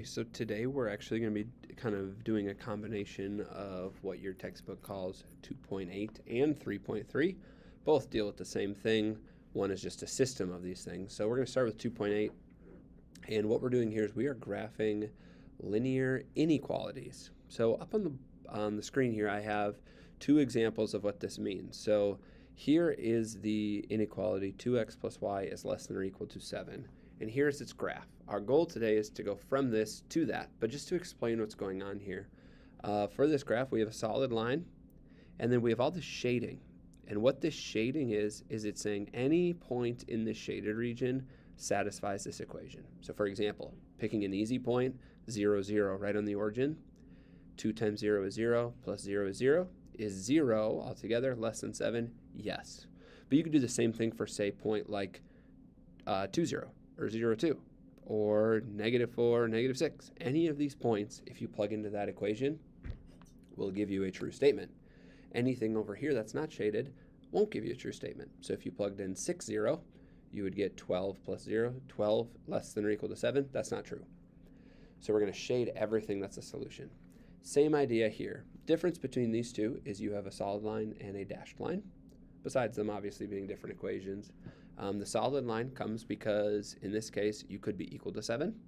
So today we're actually going to be kind of doing a combination of what your textbook calls 2.8 and 3.3. Both deal with the same thing. One is just a system of these things. So we're going to start with 2.8. And what we're doing here is we are graphing linear inequalities. So up on the screen here, I have two examples of what this means. So here is the inequality 2x plus y is less than or equal to 7. And here's its graph. Our goal today is to go from this to that, but just to explain what's going on here. For this graph, we have a solid line, and then we have all the shading. And what this shading is it's saying any point in the shaded region satisfies this equation. So for example, picking an easy point, 0, 0, right on the origin. 2 times 0 is 0, plus 0 is 0. Is 0 altogether less than 7? Yes. But you could do the same thing for, say, point like 2, 0, or 0, 2, or -4, -6. Any of these points, if you plug into that equation, will give you a true statement. Anything over here that's not shaded won't give you a true statement. So if you plugged in 6, 0, you would get 12 plus 0, 12 less than or equal to 7. That's not true. So we're going to shade everything that's a solution. Same idea here. Difference between these two is you have a solid line and a dashed line, besides them obviously being different equations. The solid line comes because, in this case, you could be equal to 7.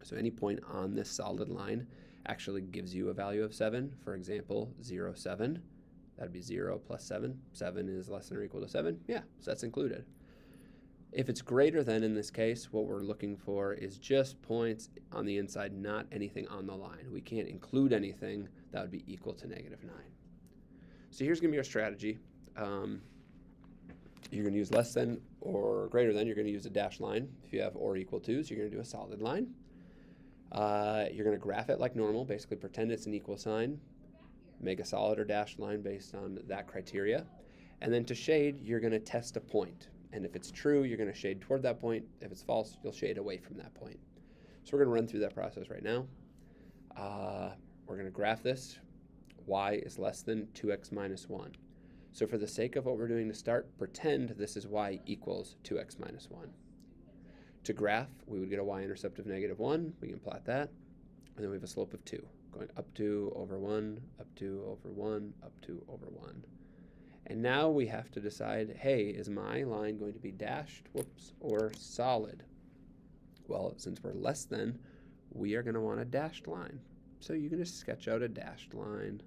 So any point on this solid line actually gives you a value of 7. For example, 0, 7. That'd be 0 plus 7. 7 is less than or equal to 7. Yeah, so that's included. If it's greater than, in this case, what we're looking for is just points on the inside, not anything on the line. We can't include anything that would be equal to -9. So here's going to be our strategy. You're going to use less than or greater than, you're going to use a dashed line. If you have or equal to's, you're going to do a solid line. You're going to graph it like normal, basically pretend it's an equal sign, make a solid or dashed line based on that criteria. And then to shade, you're going to test a point. And if it's true, you're going to shade toward that point. If it's false, you'll shade away from that point. So we're going to run through that process right now. We're going to graph this. Y is less than 2x minus 1. So for the sake of what we're doing to start, pretend this is y equals 2x minus 1. To graph, we would get a y-intercept of -1. We can plot that. And then we have a slope of 2, going up 2 over 1, up 2 over 1, up 2 over 1. And now we have to decide, hey, is my line going to be dashed, or solid? Well, since we're less than, we are going to want a dashed line. So you're going to sketch out a dashed line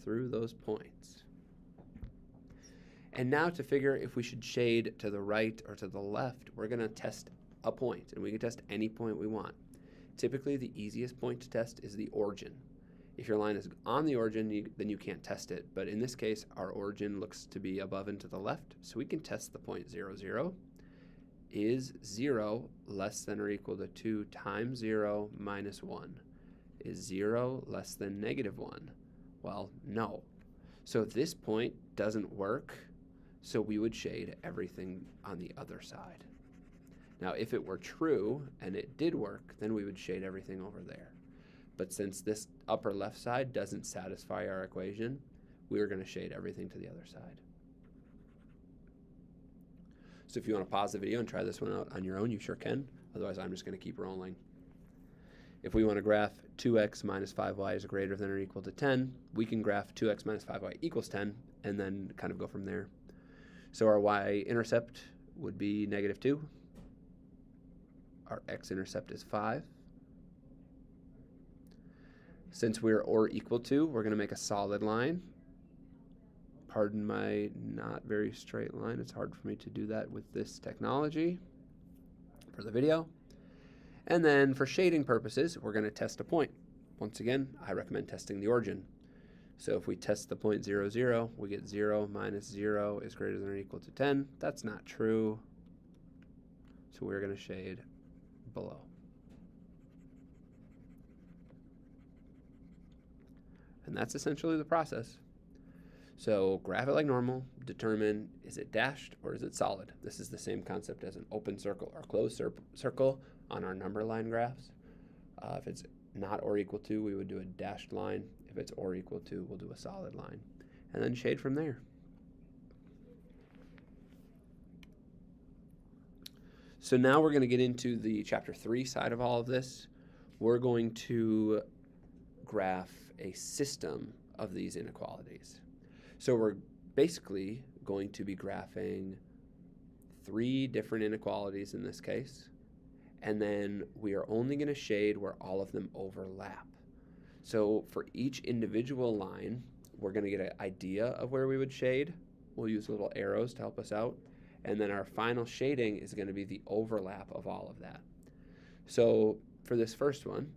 through those points. And now to figure if we should shade to the right or to the left, we're going to test a point, and we can test any point we want. Typically, the easiest point to test is the origin. If your line is on the origin, then you can't test it. But in this case, our origin looks to be above and to the left, so we can test the point 0, 0. Is 0 less than or equal to 2 times 0 minus 1? Is 0 less than -1? Well, no. So this point doesn't work, so we would shade everything on the other side. Now, if it were true and it did work, then we would shade everything over there. But since this upper left side doesn't satisfy our equation, we're going to shade everything to the other side. So if you want to pause the video and try this one out on your own, you sure can. Otherwise, I'm just going to keep rolling. If we want to graph 2x minus 5y is greater than or equal to 10, we can graph 2x minus 5y equals 10 and then kind of go from there. So our y-intercept would be -2. Our x-intercept is 5. Since we're or equal to, we're going to make a solid line. Pardon my not very straight line. It's hard for me to do that with this technology for the video. And then for shading purposes, we're going to test a point. Once again, I recommend testing the origin. So if we test the point 0, 0, we get 0 minus 0 is greater than or equal to 10. That's not true. So we're going to shade below. And that's essentially the process. So graph it like normal, determine is it dashed or is it solid. This is the same concept as an open circle or closed circle on our number line graphs. If it's not or equal to, we would do a dashed line. If it's or equal to, we'll do a solid line. And then shade from there. So now we're going to get into the chapter 3 side of all of this. We're going to graph a system of these inequalities. So we're basically going to be graphing 3 different inequalities in this case, and then we are only going to shade where all of them overlap. So for each individual line, we're going to get an idea of where we would shade. We'll use little arrows to help us out. And then our final shading is going to be the overlap of all of that. So for this first one,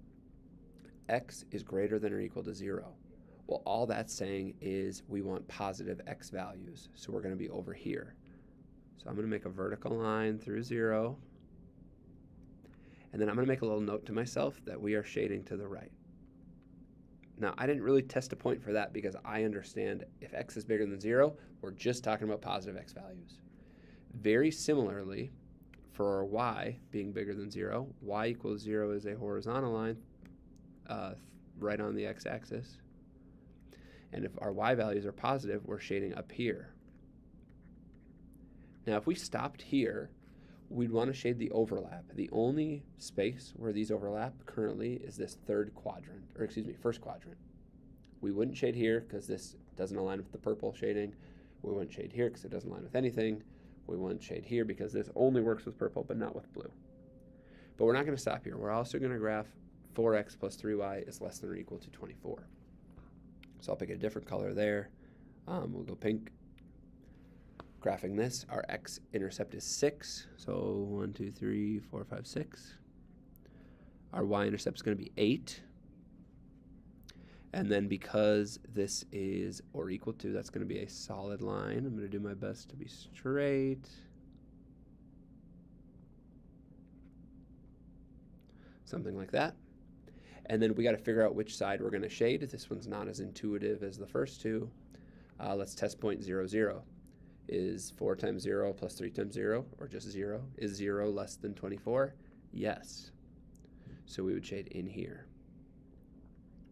x is greater than or equal to 0. Well, all that's saying is we want positive x values. So we're going to be over here. So I'm going to make a vertical line through 0. And then I'm going to make a little note to myself that we are shading to the right. Now, I didn't really test a point for that because I understand if x is bigger than 0, we're just talking about positive x values. Very similarly, for our y being bigger than 0, y equals 0 is a horizontal line right on the x-axis. And if our y values are positive, we're shading up here. Now, if we stopped here, we'd want to shade the overlap. The only space where these overlap currently is this first quadrant. We wouldn't shade here because this doesn't align with the purple shading. We wouldn't shade here because it doesn't align with anything. We wouldn't shade here because this only works with purple but not with blue. But we're not going to stop here. We're also going to graph 4x plus 3y is less than or equal to 24. So I'll pick a different color there. We'll go pink. Graphing this, our x-intercept is 6. So 1, 2, 3, 4, 5, 6. Our y-intercept is going to be 8. And then because this is or equal to, that's going to be a solid line. I'm going to do my best to be straight. Something like that. And then we got to figure out which side we're going to shade. This one's not as intuitive as the first two. Let's test point 0, 0. Is 4 times 0 plus 3 times 0, or just 0? Is 0 less than 24? Yes. So we would shade in here.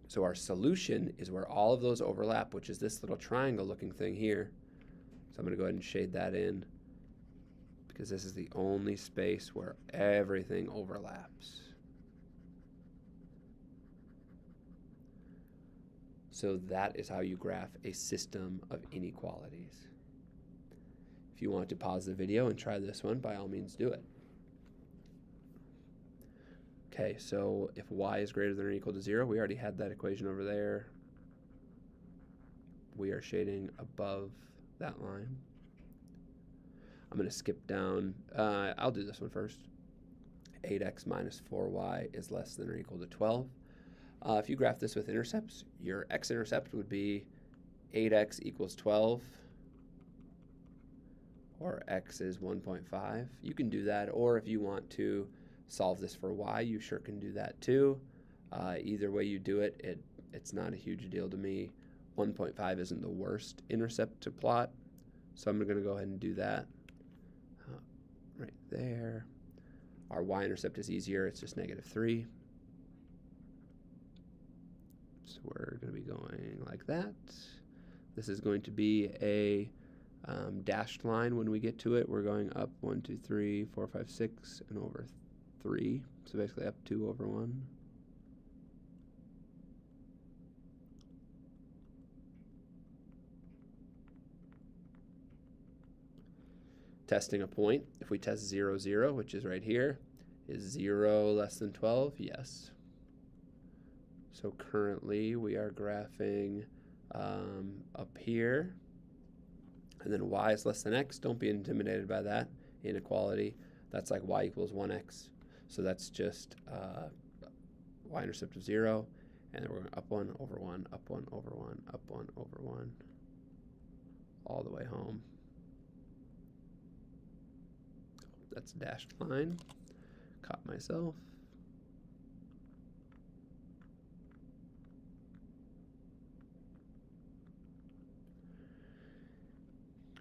So our solution is where all of those overlap, which is this little triangle looking thing here. So I'm going to go ahead and shade that in because this is the only space where everything overlaps. So that is how you graph a system of inequalities. If you want to pause the video and try this one, by all means do it. Okay, so if y is greater than or equal to 0, we already had that equation over there. We are shading above that line. I'm going to skip down. I'll do this one first. 8x minus 4y is less than or equal to 12. If you graph this with intercepts, your x-intercept would be 8x equals 12. Or x is 1.5. You can do that, or if you want to solve this for y, you sure can do that too. Either way you do it, it's not a huge deal to me. 1.5 isn't the worst intercept to plot, so I'm going to go ahead and do that right there. Our y-intercept is easier, it's just -3. So we're going to be going like that. This is going to be a dashed line when we get to it. We're going up 1, 2, 3, 4, 5, 6, and over 3. So basically up 2 over 1. Testing a point. If we test 0, 0, which is right here, is 0 less than 12? Yes. So currently we are graphing up here. And then y is less than x. Don't be intimidated by that inequality. That's like y equals 1x. So that's just y-intercept of 0. And then we're going up 1 over 1, up 1 over 1, up 1 over 1, all the way home. That's a dashed line. Caught myself.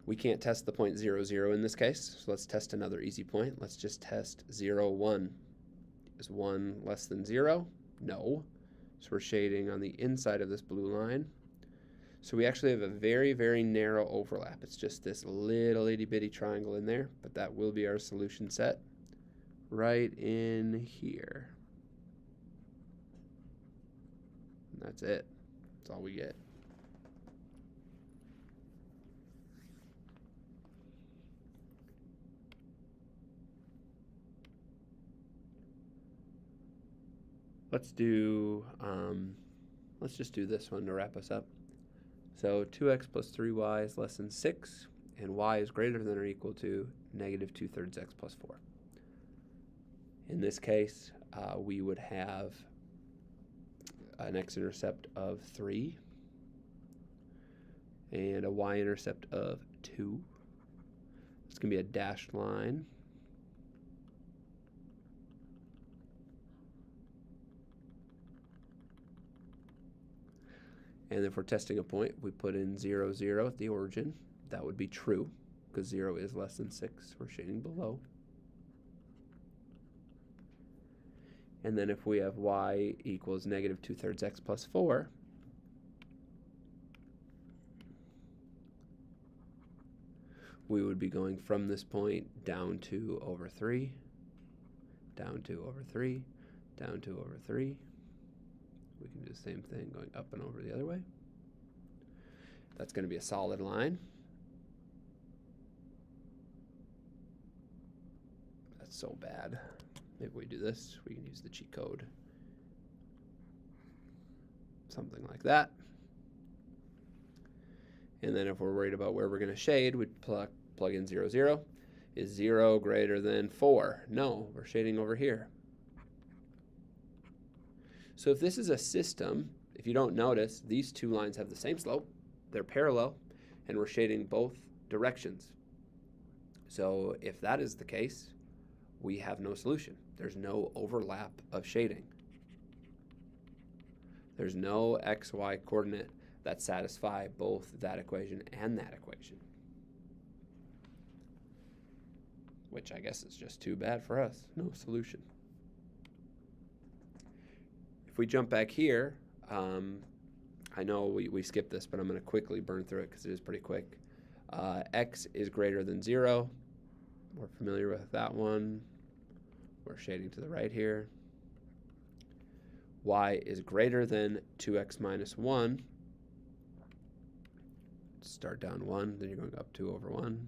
We can't test the point 0, 0 in this case, so let's test another easy point. Let's just test 0, 1. Is 1 less than 0? No. So we're shading on the inside of this blue line. So we actually have a very, very narrow overlap. It's just this little itty-bitty triangle in there, but that will be our solution set. right in here. And that's it. That's all we get. Let's just do this one to wrap us up. So 2x plus 3y is less than 6, and y is greater than or equal to negative 2/3 x plus 4. In this case, we would have an x-intercept of 3 and a y-intercept of 2. It's going to be a dashed line. And if we're testing a point, we put in 0, 0 at the origin. That would be true, because 0 is less than 6. We're shading below. And then if we have y equals negative 2/3 x plus 4, we would be going from this point down 2 over 3, down 2 over 3, down 2 over 3. We can do the same thing going up and over the other way. That's going to be a solid line. That's so bad. Maybe we do this. We can use the cheat code. Something like that. And then if we're worried about where we're going to shade, we'd plug in 0, 0. Is 0 greater than 4? No, we're shading over here. So if this is a system, if you don't notice, these two lines have the same slope, they're parallel, and we're shading both directions. So if that is the case, we have no solution. There's no overlap of shading. There's no x, y coordinate that satisfy both that equation and that equation, which I guess is just too bad for us. No solution. If we jump back here, I know we skipped this, but I'm going to quickly burn through it because it is pretty quick. X is greater than 0. We're familiar with that one. We're shading to the right here. Y is greater than 2x minus 1. Start down 1, then you're going up 2 over 1.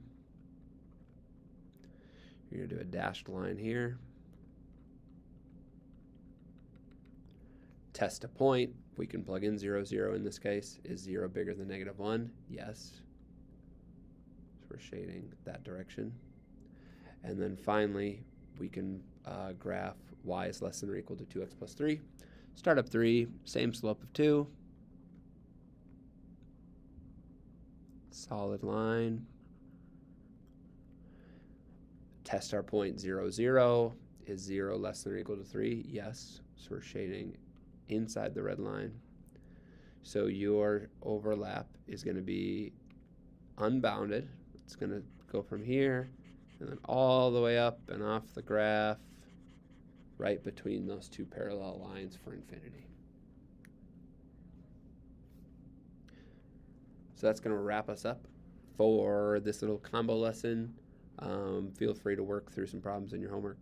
You're going to do a dashed line here. Test a point. We can plug in 0, 0 in this case. Is 0 bigger than negative 1? Yes. So we're shading that direction. And then finally, we can graph y is less than or equal to 2x plus 3. Start up 3, same slope of 2. Solid line. Test our point 0, 0. Is 0 less than or equal to 3? Yes. So we're shading inside the red line. So your overlap is going to be unbounded. It's going to go from here and then all the way up and off the graph, right between those two parallel lines for infinity. So that's going to wrap us up for this little combo lesson. Feel free to work through some problems in your homework.